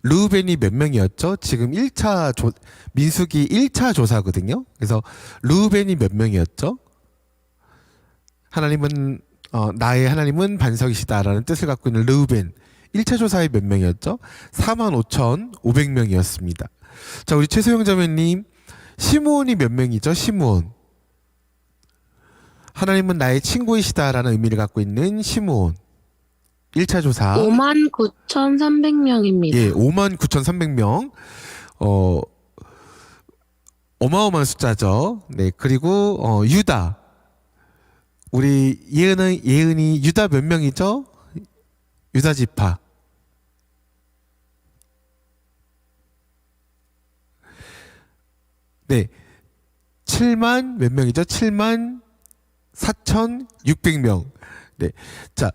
르우벤이 몇 명이었죠? 지금 1차 민수기 1차 조사거든요. 그래서 르우벤이 몇 명이었죠? 하나님은 나의 하나님은 반석이시다라는 뜻을 갖고 있는 르우벤 1차 조사에 몇 명이었죠? 45,500명이었습니다. 자, 우리 최소영 자매님, 시므온이 몇 명이죠? 시므온. 하나님은 나의 친구이시다라는 의미를 갖고 있는 시므온. 1차 조사. 59,300명입니다. 예, 59,300명. 어마어마한 숫자죠. 네, 그리고 유다. 우리 예은이 유다 몇 명이죠? 유다 지파. 네. 7만 몇 명이죠? 7만 4,600명. 네. 자,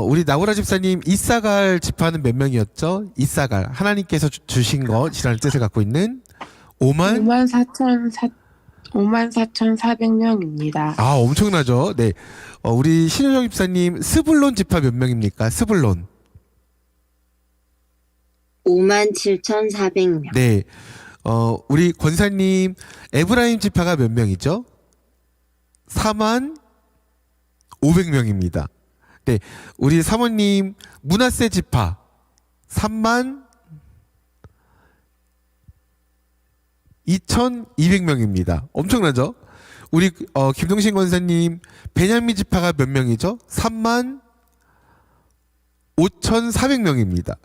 우리 나고라 집사님 이사갈 지파는 몇 명이었죠? 이사갈. 하나님께서 주신 것이라는 뜻을 갖고 있는 54,400명입니다. 아, 엄청나죠? 네. 우리 신효정 집사님 스불론 지파 몇 명입니까? 스불론. 57,400명. 네. 우리 권사님 에브라임 지파가 몇 명이죠? 4만 500명입니다. 네. 우리 사모님 문하세 지파 3만 2,200명입니다. 엄청나죠? 우리 김동신 권사님 베냐민 지파가 몇 명이죠? 3만 5,400명입니다.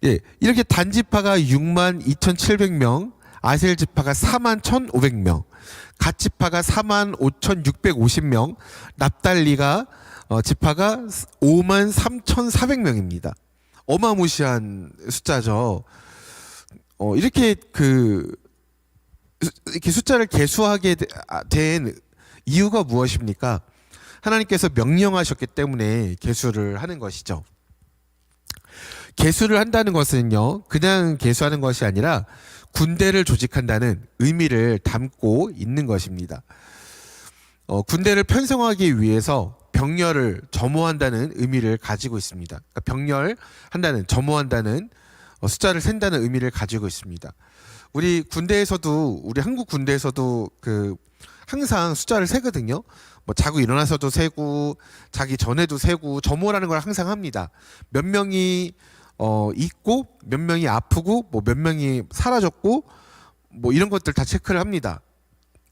예, 이렇게 단지파가 6만 2,700명, 아셀 지파가 4만 1,500명, 갓 지파가 4만 5,650명, 납달리가 지파가 5만 3,400명입니다. 어마무시한 숫자죠. 이렇게 이렇게 숫자를 계수하게 된 이유가 무엇입니까? 하나님께서 명령하셨기 때문에 계수를 하는 것이죠. 계수를 한다는 것은요, 그냥 계수하는 것이 아니라 군대를 조직한다는 의미를 담고 있는 것입니다. 군대를 편성하기 위해서 병렬을 점호한다는 의미를 가지고 있습니다. 그러니까 병렬한다는, 점호한다는 숫자를 센다는 의미를 가지고 있습니다. 우리 군대에서도, 우리 한국 군대에서도 항상 숫자를 세거든요. 뭐 자고 일어나서도 세고, 자기 전에도 세고, 점호라는 걸 항상 합니다. 몇 명이 있고, 몇 명이 아프고, 뭐 몇 명이 사라졌고, 뭐 이런 것들 다 체크를 합니다.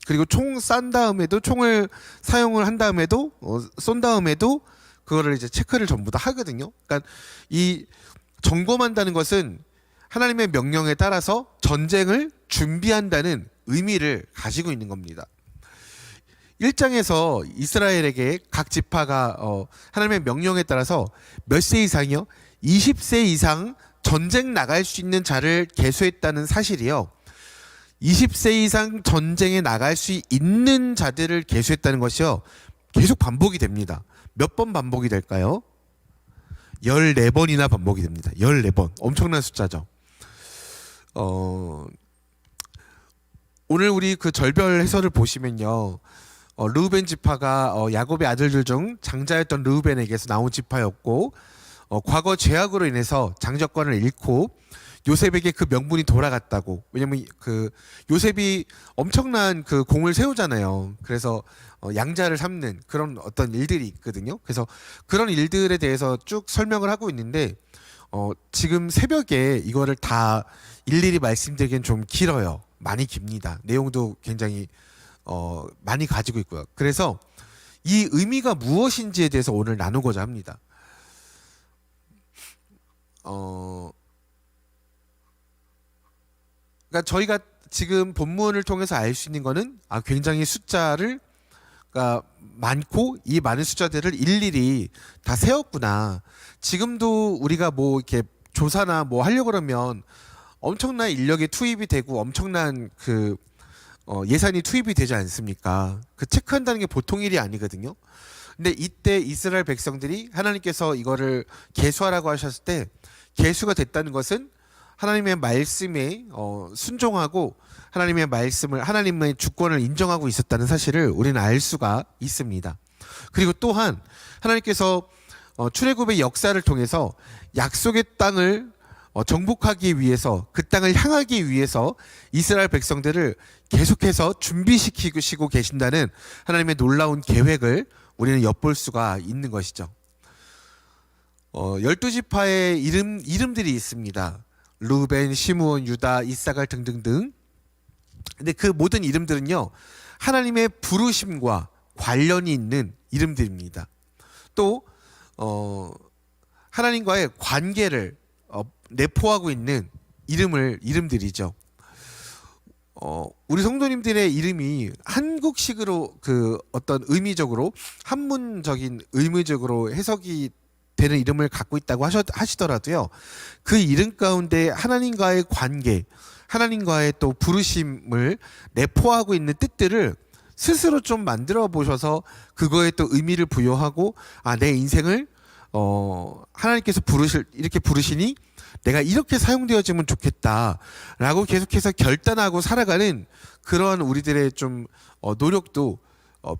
그리고 총 싼 다음에도, 총을 사용을 한 다음에도, 쏜 다음에도 그거를 이제 체크를 전부 다 하거든요. 그러니까 이 점검한다는 것은 하나님의 명령에 따라서 전쟁을 준비한다는 의미를 가지고 있는 겁니다. 1장에서 이스라엘에게 각 지파가 하나님의 명령에 따라서 몇 세 이상이요? 20세 이상 전쟁 나갈 수 있는 자를 계수했다는 사실이요. 20세 이상 전쟁에 나갈 수 있는 자들을 계수했다는 것이요. 계속 반복이 됩니다. 몇 번 반복이 될까요? 14번이나 반복이 됩니다. 14번. 엄청난 숫자죠. 오늘 우리 절별 해설을 보시면요. 르우벤 지파가 야곱의 아들들 중 장자였던 르우벤에게서 나온 지파였고, 과거 죄악으로 인해서 장자권을 잃고 요셉에게 그 명분이 돌아갔다고. 왜냐면 요셉이 엄청난 공을 세우잖아요. 그래서 양자를 삼는 그런 어떤 일들이 있거든요. 그래서 그런 일들에 대해서 쭉 설명을 하고 있는데, 지금 새벽에 이거를 다 일일이 말씀드리기엔 좀 길어요. 많이 깁니다. 내용도 굉장히 많이 가지고 있고요. 그래서 이 의미가 무엇인지에 대해서 오늘 나누고자 합니다. 그러니까 저희가 지금 본문을 통해서 알 수 있는 거는 굉장히 숫자를 많고 이 많은 숫자들을 일일이 다 세웠구나. 지금도 우리가 뭐 이렇게 조사나 뭐 하려고 그러면 엄청난 인력이 투입이 되고 엄청난 예산이 투입이 되지 않습니까? 체크한다는 게 보통 일이 아니거든요. 근데 이때 이스라엘 백성들이 하나님께서 이거를 계수하라고 하셨을 때 계수가 됐다는 것은 하나님의 말씀에 순종하고 하나님의 말씀을, 하나님의 주권을 인정하고 있었다는 사실을 우리는 알 수가 있습니다. 그리고 또한 하나님께서 출애굽의 역사를 통해서 약속의 땅을 정복하기 위해서 그 땅을 향하기 위해서 이스라엘 백성들을 계속해서 준비시키고 계신다는 하나님의 놀라운 계획을 우리는 엿볼 수가 있는 것이죠. 12지파의 이름들이 있습니다. 루벤, 시므온, 유다, 이사갈 등등등. 근데 그 모든 이름들은요, 하나님의 부르심과 관련이 있는 이름들입니다. 또 하나님과의 관계를 내포하고 있는 이름들이죠. 우리 성도님들의 이름이 한국식으로 그 어떤 의미적으로 한문적인 의미적으로 해석이 되는 이름을 갖고 있다고 하시더라도요, 그 이름 가운데 하나님과의 관계, 하나님과의 또 부르심을 내포하고 있는 뜻들을 스스로 좀 만들어 보셔서 그거에 또 의미를 부여하고, 내 인생을 하나님께서 이렇게 부르시니 내가 이렇게 사용되어지면 좋겠다라고 계속해서 결단하고 살아가는 그러한 우리들의 좀 노력도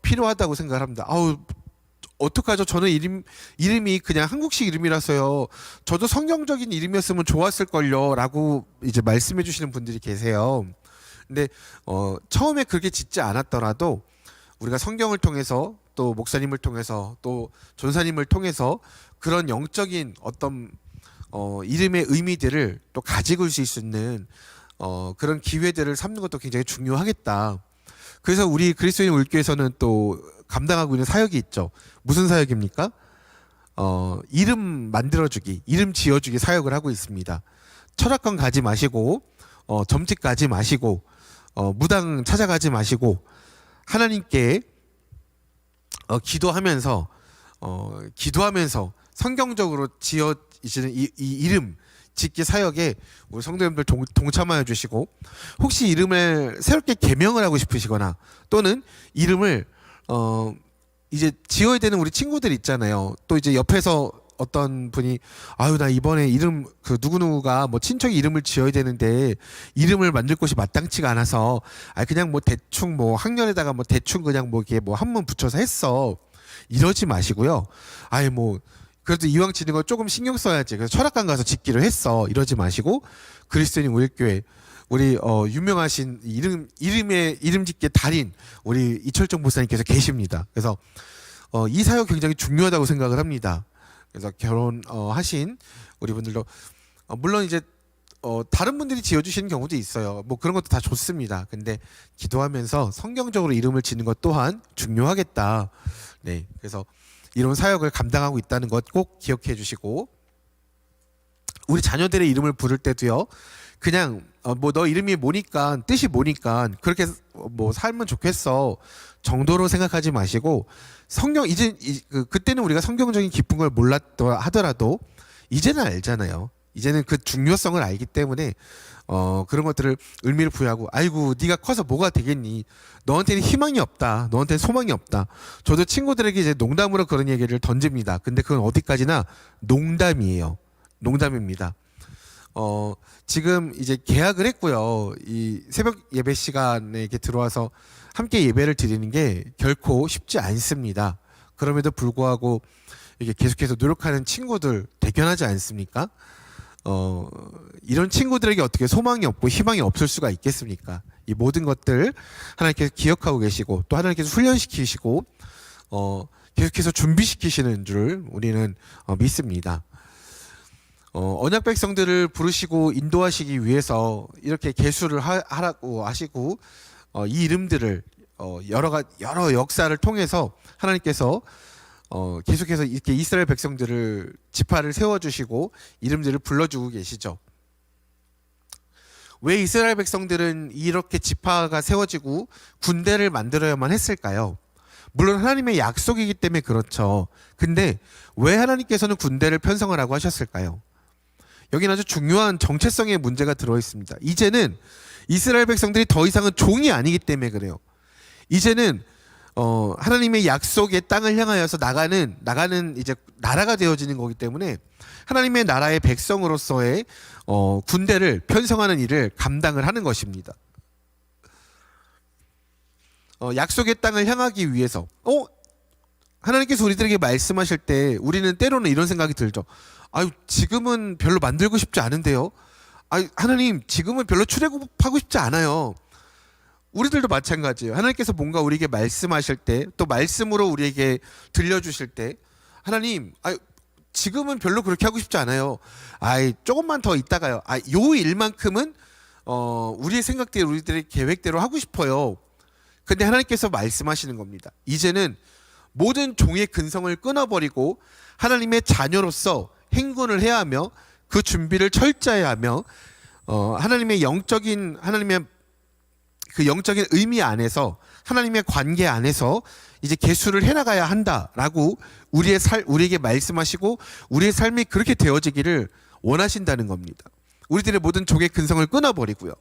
필요하다고 생각을 합니다. 어떡하죠? 저는 이름이 그냥 한국식 이름이라서요. 저도 성경적인 이름이었으면 좋았을걸요. 라고 이제 말씀해 주시는 분들이 계세요. 근데 처음에 그렇게 짓지 않았더라도 우리가 성경을 통해서 또 목사님을 통해서 또 전사님을 통해서 그런 영적인 어떤 이름의 의미들을 또 가지고 있을 수 있는 그런 기회들을 삼는 것도 굉장히 중요하겠다. 그래서 우리 그리스도인 울교에서는 또 감당하고 있는 사역이 있죠. 무슨 사역입니까? 이름 만들어주기, 이름 지어주기 사역을 하고 있습니다. 철학관 가지 마시고, 점집 가지 마시고, 무당 찾아가지 마시고, 하나님께 기도하면서 성경적으로 지어지는 이 이름 짓기 사역에 우리 성도님들 동참하여 주시고, 혹시 이름을 새롭게 개명을 하고 싶으시거나 또는 이름을 이제 지어야 되는 우리 친구들 있잖아요. 또 이제 옆에서 어떤 분이 나 이번에 이름 그 누구누구가 뭐 친척이 이름을 지어야 되는데 이름을 만들 곳이 마땅치가 않아서 그냥 뭐 대충 뭐 학년에다가 뭐 대충 그냥 뭐 이게 뭐 한문 붙여서 했어. 이러지 마시고요. 뭐 그래도 이왕 짓는 거 조금 신경 써야지. 그래서 철학관 가서 짓기로 했어. 이러지 마시고 그리스도인 우일교회 우리 유명하신 이름 짓기 달인 우리 이철정 목사님께서 계십니다. 그래서 이 사역 굉장히 중요하다고 생각을 합니다. 그래서 결혼하신 우리 분들도 물론 이제 다른 분들이 지어주시는 경우도 있어요. 뭐 그런 것도 다 좋습니다. 근데 기도하면서 성경적으로 이름을 짓는 것 또한 중요하겠다. 네, 그래서 이런 사역을 감당하고 있다는 것 꼭 기억해 주시고, 우리 자녀들의 이름을 부를 때도요, 그냥 뭐 너 이름이 뭐니까 뜻이 뭐니까 그렇게 뭐 살면 좋겠어 정도로 생각하지 마시고, 성경 이제 그때는 우리가 성경적인 깊은 걸 몰랐더 하더라도 이제는 알잖아요. 이제는 그 중요성을 알기 때문에 그런 것들을 의미를 부여하고, 아이고 네가 커서 뭐가 되겠니? 너한테는 희망이 없다. 너한테는 소망이 없다. 저도 친구들에게 이제 농담으로 그런 얘기를 던집니다. 근데 그건 어디까지나 농담이에요. 농담입니다. 지금 이제 계약을 했고요. 이 새벽 예배 시간에 이렇게 들어와서 함께 예배를 드리는 게 결코 쉽지 않습니다. 그럼에도 불구하고 이게 계속해서 노력하는 친구들 대견하지 않습니까? 이런 친구들에게 어떻게 소망이 없고 희망이 없을 수가 있겠습니까? 이 모든 것들 하나님께서 기억하고 계시고 또 하나님께서 훈련시키시고 계속해서 준비시키시는 줄 우리는 믿습니다. 언약 백성들을 부르시고 인도하시기 위해서 이렇게 계수를 하라고 하시고 이 이름들을 여러 역사를 통해서 하나님께서 계속해서 이렇게 이스라엘 백성들을 지파를 세워주시고 이름들을 불러주고 계시죠. 왜 이스라엘 백성들은 이렇게 지파가 세워지고 군대를 만들어야만 했을까요? 물론 하나님의 약속이기 때문에 그렇죠. 근데 왜 하나님께서는 군대를 편성을 하고 하셨을까요? 여기는 아주 중요한 정체성의 문제가 들어 있습니다. 이제는 이스라엘 백성들이 더 이상은 종이 아니기 때문에 그래요. 이제는 하나님의 약속의 땅을 향하여서 나가는 이제 나라가 되어지는 거기 때문에 하나님의 나라의 백성으로서의 군대를 편성하는 일을 감당을 하는 것입니다. 약속의 땅을 향하기 위해서 하나님께서 우리들에게 말씀하실 때 우리는 때로는 이런 생각이 들죠. 아유, 지금은 별로 만들고 싶지 않은데요. 아유, 하나님, 지금은 별로 출애굽하고 싶지 않아요. 우리들도 마찬가지예요. 하나님께서 뭔가 우리에게 말씀하실 때, 또 말씀으로 우리에게 들려주실 때, 하나님, 아유, 지금은 별로 그렇게 하고 싶지 않아요. 아이, 조금만 더 있다가요. 아, 요 일만큼은 우리의 생각대로, 우리들의 계획대로 하고 싶어요. 근데 하나님께서 말씀하시는 겁니다. 이제는 모든 종의 근성을 끊어버리고 하나님의 자녀로서 행군을 해야 하며 그 준비를 철저히 하며 하나님의 그 영적인 의미 안에서 하나님의 관계 안에서 이제 계수를 해나가야 한다라고 우리에게 말씀하시고 우리의 삶이 그렇게 되어지기를 원하신다는 겁니다. 우리들의 모든 종의 근성을 끊어버리고요.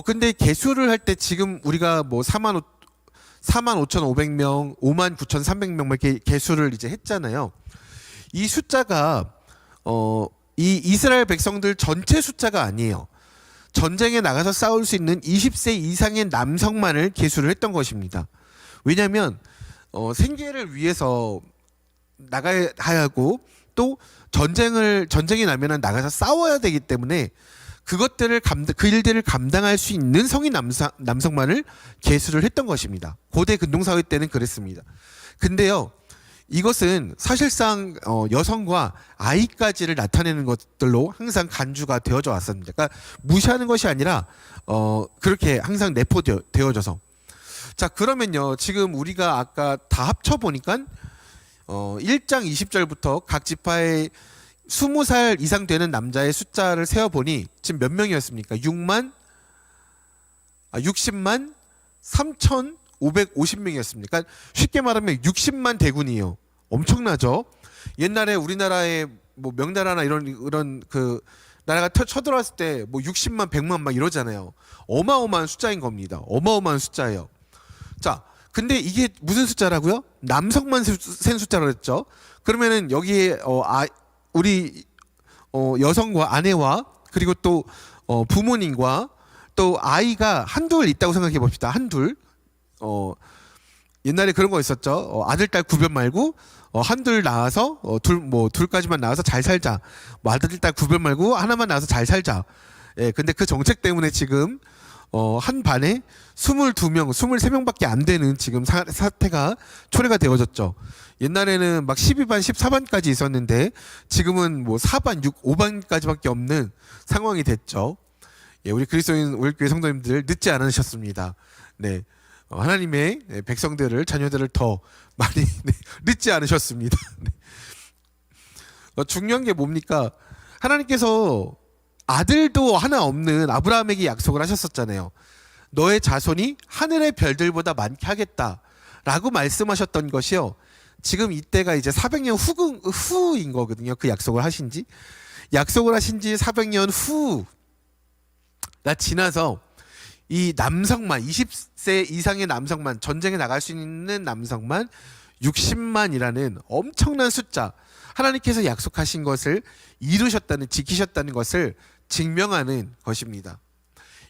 근데 계수를 할 때 지금 우리가 뭐 45,500명, 59,300명 이렇게 계수를 이제 했잖아요. 이 숫자가 이 이스라엘 백성들 전체 숫자가 아니에요. 전쟁에 나가서 싸울 수 있는 20세 이상의 남성만을 계수를 했던 것입니다. 왜냐하면 생계를 위해서 나가야 하고 또 전쟁이 나면은 나가서 싸워야 되기 때문에 그 일들을 감당할 수 있는 성인 남성만을 계수를 했던 것입니다. 고대 근동사회 때는 그랬습니다. 근데요, 이것은 사실상 여성과 아이까지를 나타내는 것들로 항상 간주가 되어져 왔습니다. 그러니까 무시하는 것이 아니라 그렇게 항상 내포되어져서. 자, 그러면요, 지금 우리가 아까 다 합쳐 보니까 1장 20절부터 각 지파의 20살 이상 되는 남자의 숫자를 세어보니 지금 몇 명이었습니까? 60만 3,550명이었습니까? 그러니까 쉽게 말하면 60만 대군이에요. 엄청나죠? 옛날에 우리나라의 뭐 명나라나 이런 그 나라가 쳐들어왔을 때 뭐 60만, 100만 막 이러잖아요. 어마어마한 숫자인 겁니다. 어마어마한 숫자예요. 자, 근데 이게 무슨 숫자라고요? 남성만 센 숫자라고 했죠. 그러면은 여기에 우리 여성과 아내와 그리고 또 부모님과 또 아이가 한둘 있다고 생각해 봅시다. 한둘. 옛날에 그런 거 있었죠. 아들 딸 구별 말고 한둘 낳아서 둘까지만 낳아서 잘 살자. 뭐 아들 딸 구별 말고 하나만 낳아서 잘 살자. 예, 근데 그 정책 때문에 지금 한 반에 22명, 23명밖에 안 되는 지금 사태가 초래가 되어졌죠. 옛날에는 막 12반, 14반까지 있었는데 지금은 뭐 4반, 5반까지밖에 없는 상황이 됐죠. 예, 우리 그리스도인 오일교회 성도님들 늦지 않으셨습니다. 네. 하나님의 백성들을, 자녀들을 더 많이 늦지 않으셨습니다. 네. 중요한 게 뭡니까? 하나님께서 아들도 하나 없는 아브라함에게 약속을 하셨었잖아요. 너의 자손이 하늘의 별들보다 많게 하겠다라고 말씀하셨던 것이요. 지금 이때가 이제 400년 후인 거거든요. 그 약속을 하신 지 400년 후가 지나서 이 남성만 20세 이상의 남성만 전쟁에 나갈 수 있는 남성만 60만이라는 엄청난 숫자 하나님께서 약속하신 것을 지키셨다는 것을 증명하는 것입니다.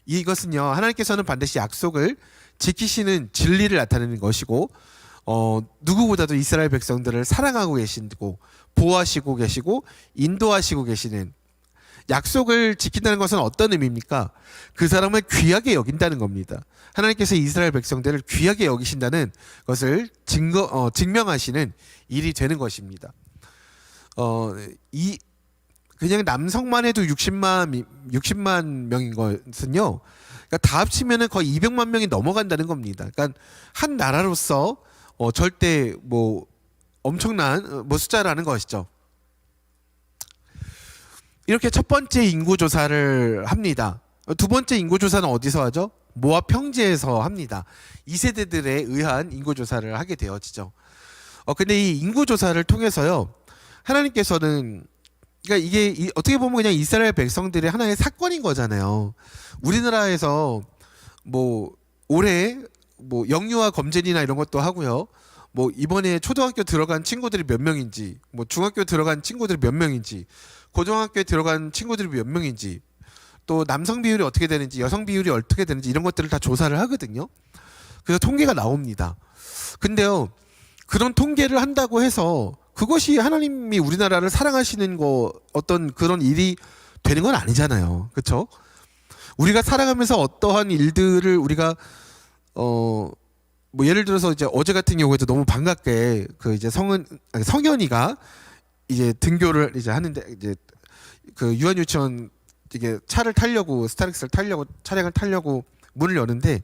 이것은요 하나님께서는 반드시 약속을 지키시는 진리를 나타내는 것이고 누구보다도 이스라엘 백성들을 사랑하고 계시고 보호하시고 계시고 인도하시고 계시는 약속을 지킨다는 것은 어떤 의미입니까? 그 사람을 귀하게 여긴다는 겁니다. 하나님께서 이스라엘 백성들을 귀하게 여기신다는 것을 증명하시는 일이 되는 것입니다. 그냥 남성만 해도 60만 명인 것은요. 그러니까 다 합치면은 거의 200만 명이 넘어간다는 겁니다. 그러니까 한 나라로서 절대 뭐 엄청난 숫자라는 것이죠. 이렇게 첫 번째 인구 조사를 합니다. 두 번째 인구 조사는 어디서 하죠? 모압 평지에서 합니다. 2세대들에 의한 인구 조사를 하게 되어지죠. 근데 이 인구 조사를 통해서요. 하나님께서는 그러니까 이게 어떻게 보면 그냥 이스라엘 백성들의 하나의 사건인 거잖아요. 우리나라에서 뭐 올해 뭐 영유아 검진이나 이런 것도 하고요. 뭐 이번에 초등학교 들어간 친구들이 몇 명인지, 뭐 중학교 들어간 친구들이 몇 명인지, 고등학교에 들어간 친구들이 몇 명인지, 또 남성 비율이 어떻게 되는지, 여성 비율이 어떻게 되는지 이런 것들을 다 조사를 하거든요. 그래서 통계가 나옵니다. 근데요, 그런 통계를 한다고 해서 그것이 하나님이 우리나라를 사랑하시는 거 어떤 그런 일이 되는 건 아니잖아요. 그렇죠? 우리가 살아가면서 어떠한 일들을 우리가 뭐 예를 들어서 이제 어제 같은 경우에도 너무 반갑게 그 이제 성현이가 이제 등교를 이제 하는데 이제 그 유아유치원 이게 차를 타려고 스타렉스를 타려고 차량을 타려고 문을 여는데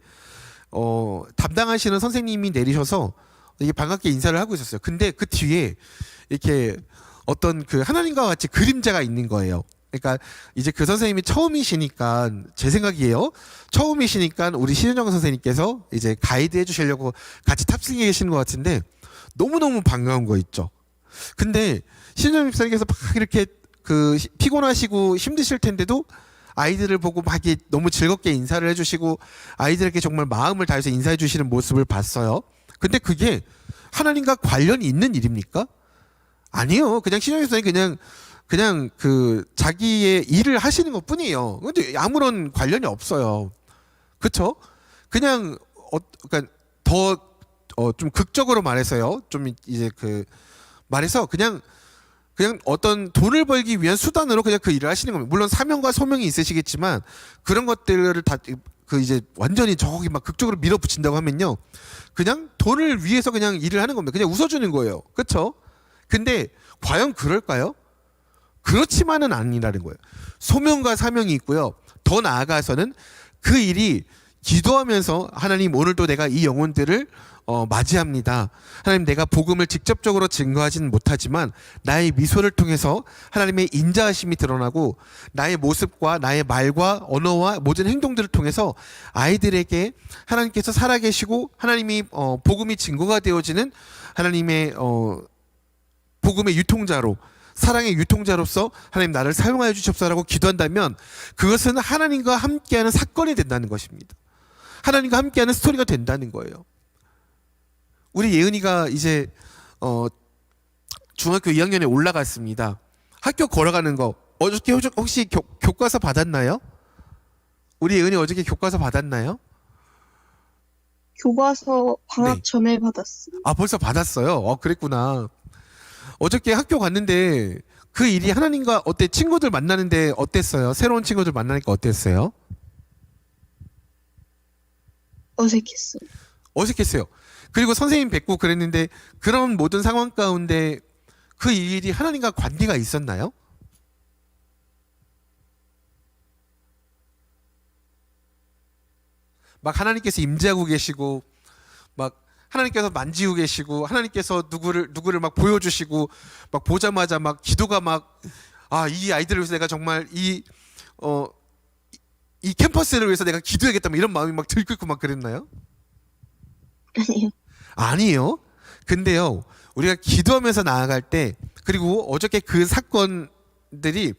담당하시는 선생님이 내리셔서 이게 반갑게 인사를 하고 있었어요. 근데 그 뒤에 이렇게 어떤 그 하나님과 같이 그림자가 있는 거예요. 그러니까 이제 그 선생님이 처음이시니까 제 생각이에요. 처음이시니까 우리 신현정 선생님께서 이제 가이드 해주시려고 같이 탑승해 계시는 것 같은데 너무너무 반가운 거 있죠. 근데 신현정 선생님께서 막 이렇게 그 피곤하시고 힘드실 텐데도 아이들을 보고 막 너무 즐겁게 인사를 해주시고 아이들에게 정말 마음을 다해서 인사해 주시는 모습을 봤어요. 근데 그게 하나님과 관련이 있는 일입니까? 아니요. 그냥 신현정 선생님이 그냥 그 자기의 일을 하시는 것 뿐이에요. 근데 아무런 관련이 없어요. 그렇죠? 그냥 그러니까 더 좀 극적으로 말해서요. 좀 이제 그 말해서 그냥 어떤 돈을 벌기 위한 수단으로 그냥 그 일을 하시는 겁니다. 물론 사명과 소명이 있으시겠지만 그런 것들을 다 그 이제 완전히 저기 막 극적으로 밀어붙인다고 하면요. 그냥 돈을 위해서 그냥 일을 하는 겁니다. 그냥 웃어주는 거예요. 그렇죠? 근데 과연 그럴까요? 그렇지만은 아니라는 거예요. 소명과 사명이 있고요. 더 나아가서는 그 일이 기도하면서 하나님 오늘도 내가 이 영혼들을 맞이합니다. 하나님 내가 복음을 직접적으로 증거하지는 못하지만 나의 미소를 통해서 하나님의 인자하심이 드러나고 나의 모습과 나의 말과 언어와 모든 행동들을 통해서 아이들에게 하나님께서 살아계시고 하나님이 복음이 증거가 되어지는 하나님의 복음의 유통자로 사랑의 유통자로서 하나님 나를 사용하여 주십사라고 기도한다면 그것은 하나님과 함께하는 사건이 된다는 것입니다. 하나님과 함께하는 스토리가 된다는 거예요. 우리 예은이가 이제 중학교 2학년에 올라갔습니다. 학교 걸어가는 거 어저께 혹시 교과서 받았나요? 우리 예은이 어저께 교과서 받았나요? 교과서 방학 네. 전에 받았어요. 아 벌써 받았어요. 그랬구나. 어저께 학교 갔는데 그 일이 하나님과 어때 친구들 만나는데 어땠어요? 새로운 친구들 만나니까 어땠어요? 어색했어요. 어색했어요. 그리고 선생님 뵙고 그랬는데 그런 모든 상황 가운데 그 일이 하나님과 관계가 있었나요? 막 하나님께서 임재하고 계시고 막 하나님께서 만지고 계시고 하나님께서 누구를 막 보여주시고 막 보자마자 막 기도가 막 이 아이들을 위해서 내가 정말 이 캠퍼스를 위해서 내가 기도해야겠다 막 이런 마음이 막 들끓고 막 그랬나요? 아니요. 아니에요. 근데요 우리가 기도하면서 나아갈 때 그리고 어저께 그 사건들이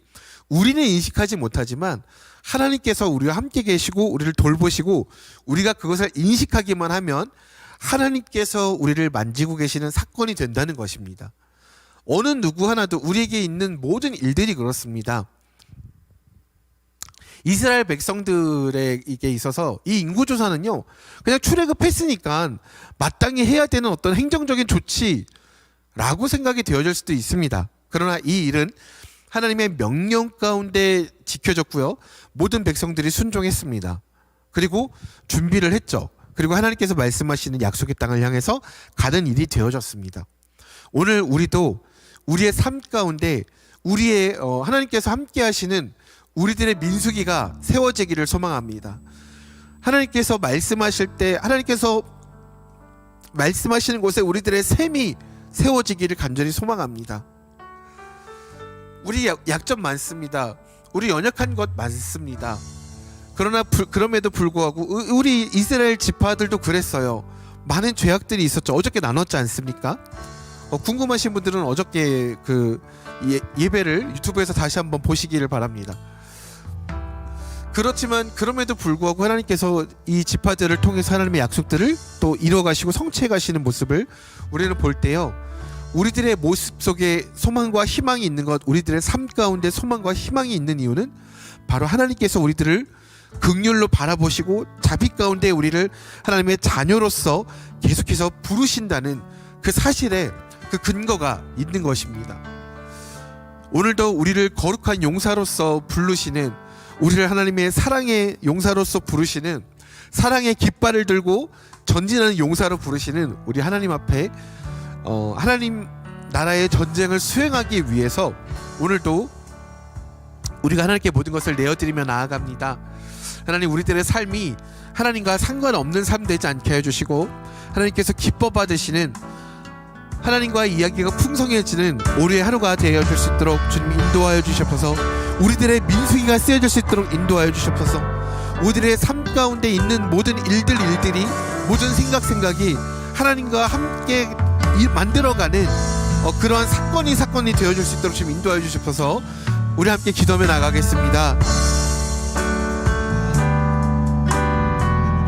우리는 인식하지 못하지만 하나님께서 우리와 함께 계시고 우리를 돌보시고 우리가 그것을 인식하기만 하면 하나님께서 우리를 만지고 계시는 사건이 된다는 것입니다. 어느 누구 하나도 우리에게 있는 모든 일들이 그렇습니다. 이스라엘 백성들에게 있어서 이 인구조사는요 그냥 출애굽했으니까 마땅히 해야 되는 어떤 행정적인 조치라고 생각이 되어질 수도 있습니다. 그러나 이 일은 하나님의 명령 가운데 지켜졌고요 모든 백성들이 순종했습니다. 그리고 준비를 했죠. 그리고 하나님께서 말씀하시는 약속의 땅을 향해서 가는 일이 되어졌습니다. 오늘 우리도 우리의 삶 가운데 우리의 하나님께서 함께 하시는 우리들의 민수기가 세워지기를 소망합니다. 하나님께서 말씀하실 때 하나님께서 말씀하시는 곳에 우리들의 셈이 세워지기를 간절히 소망합니다. 우리 약점 많습니다. 우리 연약한 것 많습니다. 그러나 그럼에도 불구하고 우리 이스라엘 지파들도 그랬어요. 많은 죄악들이 있었죠. 어저께 나눴지 않습니까? 궁금하신 분들은 어저께 그 예배를 유튜브에서 다시 한번 보시기를 바랍니다. 그렇지만 그럼에도 불구하고 하나님께서 이 지파들을 통해서 하나님의 약속들을 또 이뤄가시고 성취해 가시는 모습을 우리는 볼 때요 우리들의 모습 속에 소망과 희망이 있는 것, 우리들의 삶 가운데 소망과 희망이 있는 이유는 바로 하나님께서 우리들을 긍휼로 바라보시고 자비 가운데 우리를 하나님의 자녀로서 계속해서 부르신다는 그 사실에 그 근거가 있는 것입니다. 오늘도 우리를 거룩한 용사로서 부르시는, 우리를 하나님의 사랑의 용사로서 부르시는, 사랑의 깃발을 들고 전진하는 용사로 부르시는 우리 하나님 앞에 하나님 나라의 전쟁을 수행하기 위해서 오늘도 우리가 하나님께 모든 것을 내어드리며 나아갑니다. 하나님, 우리들의 삶이 하나님과 상관없는 삶 되지 않게 해주시고, 하나님께서 기뻐 받으시는, 하나님과의 이야기가 풍성해지는 올해의 하루가 되어질 수 있도록 주님 인도하여 주시옵소서. 우리들의 민수기가 쓰여질 수 있도록 인도하여 주시옵소서. 우리들의 삶 가운데 있는 모든 일들이, 모든 생각이 하나님과 함께 만들어가는 그러한 사건이 되어질 수 있도록 주님 인도하여 주시옵소서. 우리 함께 기도하며 나가겠습니다.